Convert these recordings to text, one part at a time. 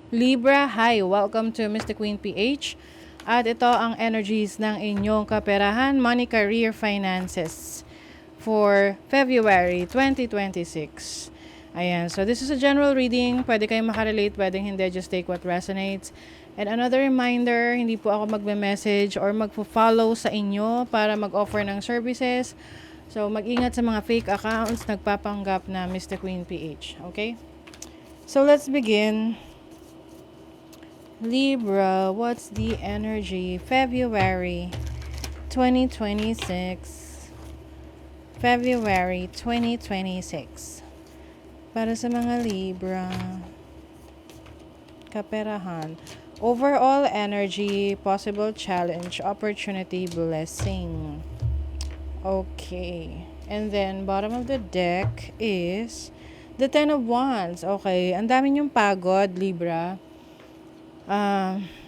Libra, hi! Welcome to Mr. Queen PH. At ito ang energies ng inyong kaperahan, money, career, finances for February 2026. Ayan, so this is a general reading. Pwede kayong makarelate, pwedeng hindi. Just take what resonates. And another reminder, hindi po ako magme-message or magpo-follow sa inyo para mag-offer ng services. So, mag-ingat sa mga fake accounts nagpapanggap na Mr. Queen PH. Okay? So, let's begin. Libra, what's the energy? February 2026. February 2026. Para sa mga Libra. Kaperahan. Overall energy, possible challenge, opportunity, blessing. Okay. And then, bottom of the deck is the Ten of Wands. Okay. Ang dami niyong pagod, Libra.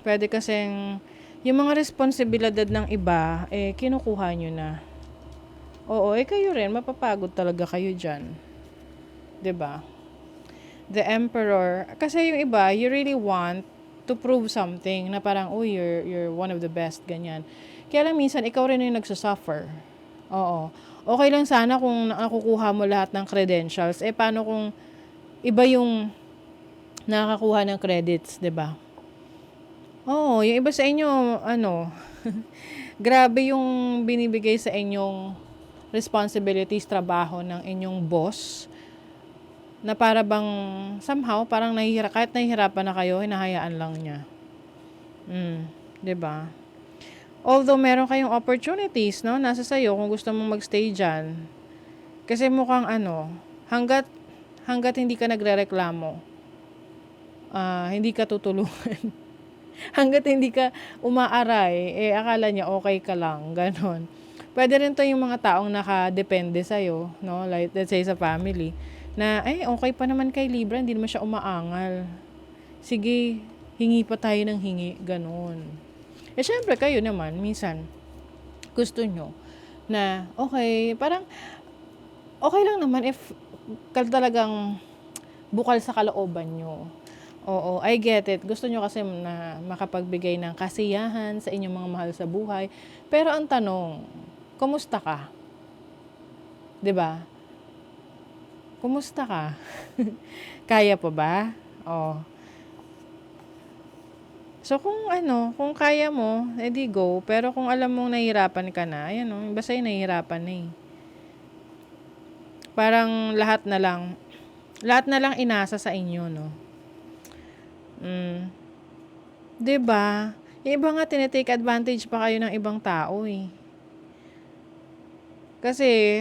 Pwede kasing yung mga responsibilidad ng iba, kinukuha nyo na. Oo, kayo rin, mapapagod talaga kayo dyan. 'Di ba? The Emperor, kasi yung iba, you really want to prove something na parang, you're one of the best, ganyan. Kaya lang minsan, ikaw rin yung nagsasuffer. Oo. Okay lang sana kung nakukuha mo lahat ng credentials. Paano kung iba yung nakakuha ng credits, 'di ba? Oo, yung iba sa inyo, grabe yung binibigay sa inyong responsibilities, trabaho ng inyong boss, na para bang, somehow, parang kahit nahihirapan na kayo, hinahayaan lang niya. 'Di ba? Although, meron kayong opportunities, no? Nasa sayo kung gusto mong magstay dyan. Kasi mukhang hanggat hindi ka nagrereklamo, hindi ka tutulungan. Hanggat hindi ka umaaray, akala niya okay ka lang, ganon. Pwede rin to yung mga taong nakadepende sa'yo, no? Like, let's say sa family, na, okay pa naman kay Libra, hindi naman siya umaangal. Sige, hingi pa tayo ng hingi, ganon. Syempre kayo naman, minsan, gusto nyo, na, okay, parang, okay lang naman if talagang bukal sa kalooban nyo. Oo, I get it. Gusto nyo kasi na makapagbigay ng kasiyahan sa inyong mga mahal sa buhay. Pero ang tanong, kumusta ka? 'Di ba? Kumusta ka? Kaya pa ba? Oh. So kung kaya mo, edi go. Pero kung alam mong nahihirapan ka na, ayan basta yung nahihirapan na eh. Parang lahat na lang inasa sa inyo, no? 'Di ba? Yung iba nga tinitake advantage pa kayo ng ibang tao eh. Kasi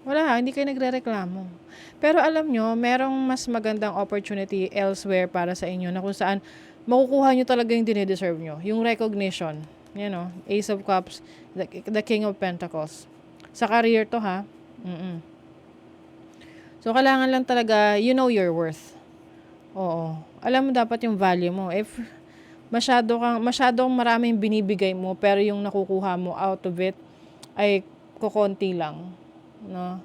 wala, hindi kayo nagrereklamo. Pero alam nyo, merong mas magandang opportunity elsewhere para sa inyo na kung saan makukuha nyo talaga yung dinideserve nyo. Yung recognition. Ace of Cups, the King of Pentacles. Sa career to ha. So, kailangan lang talaga, you know your worth. Oo. Alam mo dapat yung value mo. If masyadong maraming binibigay mo, pero yung nakukuha mo out of it ay kukonti lang, no?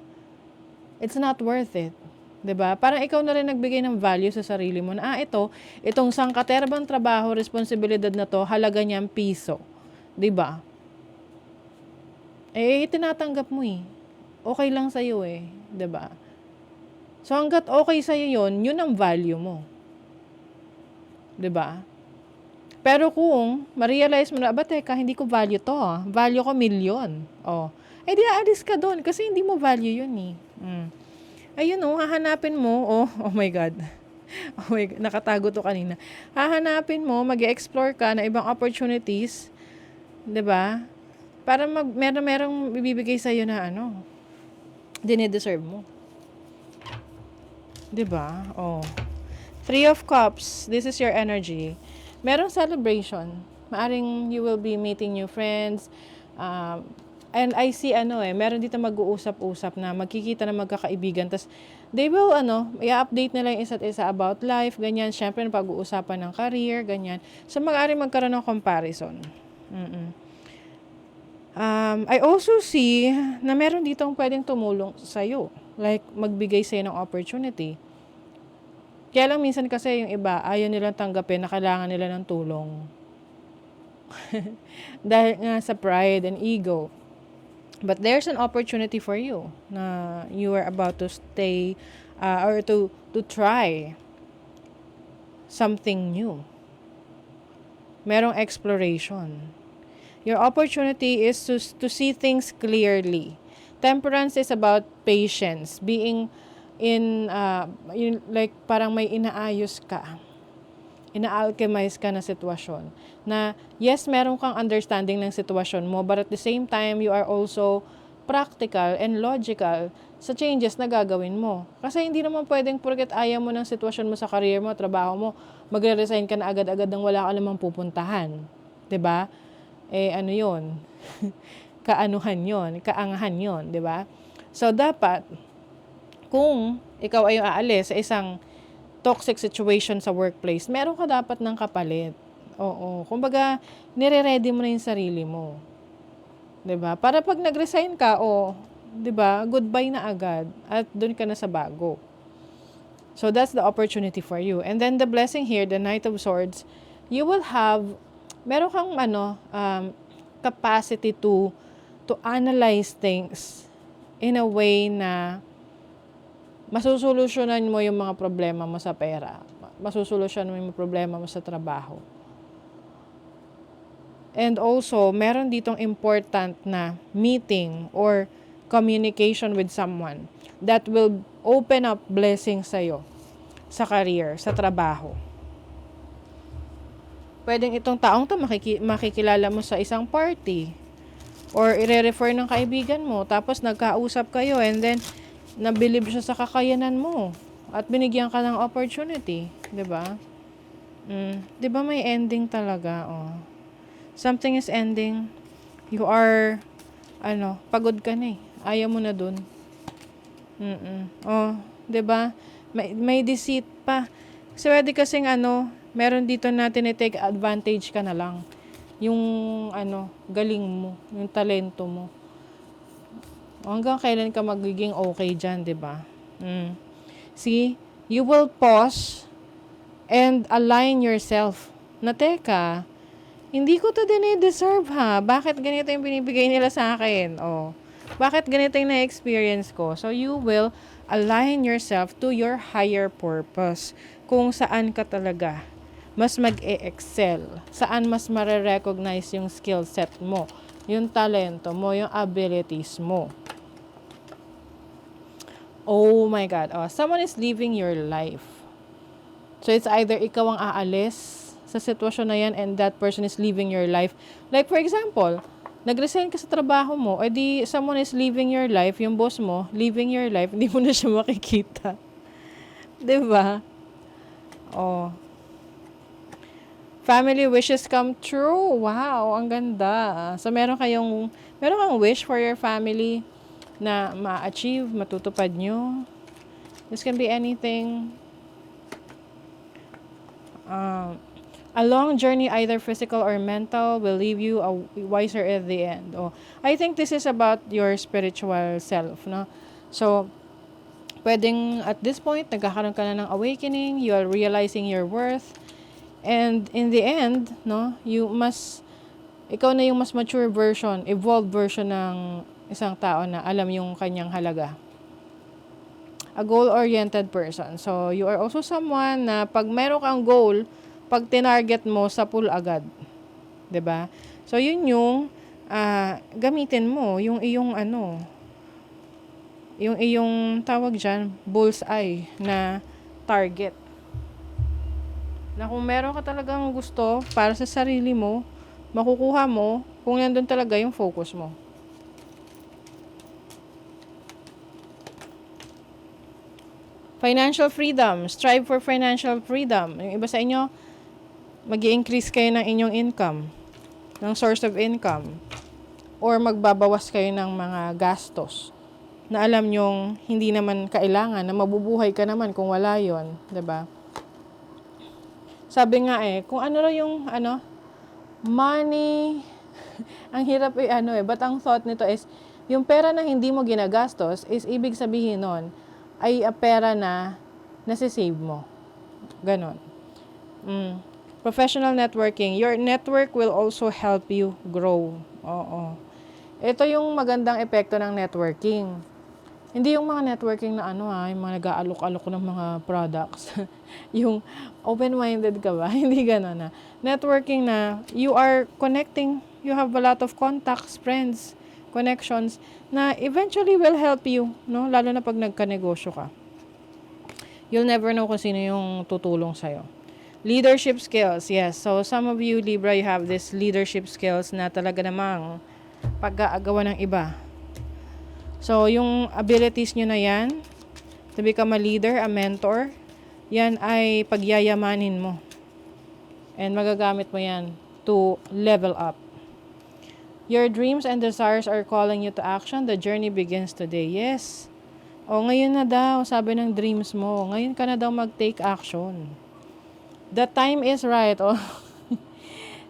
It's not worth it. 'Di ba? Parang ikaw na rin nagbigay ng value sa sarili mo na, itong sangkaterbang trabaho, responsibilidad na to, halaga niyang piso. 'Di ba? Tinatanggap mo eh. Okay lang sa'yo eh. 'Di ba? So, hanggat okay sa'yo yun ang value mo. 'Di ba? Pero kung ma-realize mo na, teka, hindi ko value to Value ko milyon. Di aalis ka doon kasi hindi mo value yun eh. Ayun hahanapin mo. Oh my God. Oh my God, nakatago to kanina. Hahanapin mo, mag-explore ka na ibang opportunities. 'Di ba? Para merong bibigay sa'yo na dinideserve mo. 'Di ba? Three of Cups, this is your energy. Merong celebration. Maaring you will be meeting new friends. And I see meron dito mag-uusap-usap na magkikita na magkakaibigan. Tas they will i-update nila yung isa't isa about life, ganyan. Syempre pag-uusapan ng career, ganyan. So maaring magkaroon ng comparison. I also see na meron ditong pwedeng tumulong sa'yo. Like magbigay sa'yo ng opportunity. Kaya lang minsan kasi yung iba, ayaw nilang tanggapin na kailangan nila ng tulong. Dahil nga sa pride and ego. But there's an opportunity for you na you are about to stay or to try something new. Merong exploration. Your opportunity is to see things clearly. Temperance is about patience, being like parang may inaayos ka. Ina-alchemize ka na sitwasyon. Na yes, meron kang understanding ng sitwasyon mo, but at the same time, you are also practical and logical sa changes na gagawin mo. Kasi hindi naman pwedeng porket ayaw mo ng sitwasyon mo sa career mo, trabaho mo, magre-resign ka na agad-agad nang wala ka namang pupuntahan. 'Di ba? Ano 'yon? Kaanuhan 'yon, kaangahan 'yon, 'di ba? So dapat kung ikaw ay aalis sa isang toxic situation sa workplace, meron ka dapat ng kapalit. Oo. Kumbaga, nire-ready mo na yung sarili mo. 'Di ba? Para pag nag-resign ka, 'di ba? Goodbye na agad at doon ka na sa bago. So that's the opportunity for you. And then the blessing here, the Knight of Swords, you will have meron kang capacity to analyze things in a way na masusolusyonan mo yung mga problema mo sa pera. Masusolusyonan mo yung problema mo sa trabaho. And also, meron ditong important na meeting or communication with someone that will open up blessings sa'yo sa career, sa trabaho. Pwedeng itong taong to makikilala mo sa isang party or i-refer ng kaibigan mo tapos nagkausap kayo and then nabilib siya sa kakayanan mo at binigyan ka ng opportunity, 'di ba? 'Di ba may ending talaga, Something is ending. You are pagod ka na Ayaw mo na dun. 'Di ba? May deceit pa. Kasi pwede kasing meron dito natin i-take advantage ka na lang. Yung galing mo, yung talento mo. Hanggang kailan ka magiging okay dyan, di ba? See, you will pause and align yourself. Na teka, hindi ko to dine-deserve ha. Bakit ganito yung binibigay nila sa akin? Bakit ganito yung na-experience ko? So you will align yourself to your higher purpose. Kung saan ka talaga mas mag-e-excel. Saan mas mare-recognize yung skill set mo, yung talento mo, yung abilities mo. Oh my God. Someone is living your life. So it's either ikaw ang aalis sa sitwasyon na yan and that person is living your life. Like for example, nag-resign ka sa trabaho mo, edi someone is living your life, yung boss mo, living your life, hindi mo na siya makikita. 'Di ba? Family wishes come true. Wow, ang ganda. So meron kang wish for your family na ma-achieve, matutupad nyo. This can be anything. A long journey, either physical or mental, will leave you wiser at the end. I think this is about your spiritual self, no? So, pwedeng at this point, nagkakaroon ka na ng awakening, you are realizing your worth, and in the end, no, ikaw na yung mas mature version, evolved version ng isang tao na alam yung kanyang halaga. A goal-oriented person. So, you are also someone na pag meron kang goal, pag tinarget mo, sa pool agad. 'Di ba? So, yun yung gamitin mo, yung iyong tawag dyan, bullseye na target. Na kung meron ka talagang gusto para sa sarili mo, makukuha mo kung nandun talaga yung focus mo. Financial freedom. Strive for financial freedom. Yung iba sa inyo, mag-i-increase kayo ng inyong income, ng source of income, or magbabawas kayo ng mga gastos na alam nyong hindi naman kailangan, na mabubuhay ka naman kung wala yon, 'di ba? Sabi nga kung ano lang yung money, ang hirap but ang thought nito is, yung pera na hindi mo ginagastos is ibig sabihin nun, ay pera na nasi-save mo. Ganon. Professional networking. Your network will also help you grow. Oo. Ito yung magandang epekto ng networking. Hindi yung mga networking na yung mga nag-aalok-alok ng mga products. Yung open-minded ka ba? Hindi gano'n na. Networking na you are connecting, you have a lot of contacts, friends, connections na eventually will help you, no? Lalo na pag nagka-negosyo ka. You'll never know kung sino yung tutulong sa'yo. Leadership skills, yes. So, some of you, Libra, you have this leadership skills na talaga namang pag-aagawa ng iba. So, yung abilities nyo na yan, to become a leader, a mentor, yan ay pagyayamanin mo. And magagamit mo yan to level up. Your dreams and desires are calling you to action. The journey begins today. Yes. O, ngayon na daw, sabi ng dreams mo. Ngayon ka na daw mag-take action. The time is right. Oh.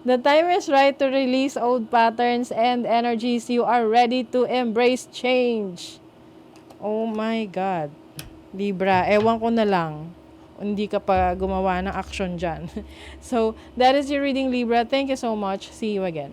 The time is right to release old patterns and energies. You are ready to embrace change. Oh my God. Libra, ewan ko na lang. Hindi ka pa gumawa ng action dyan. So, that is your reading, Libra. Thank you so much. See you again.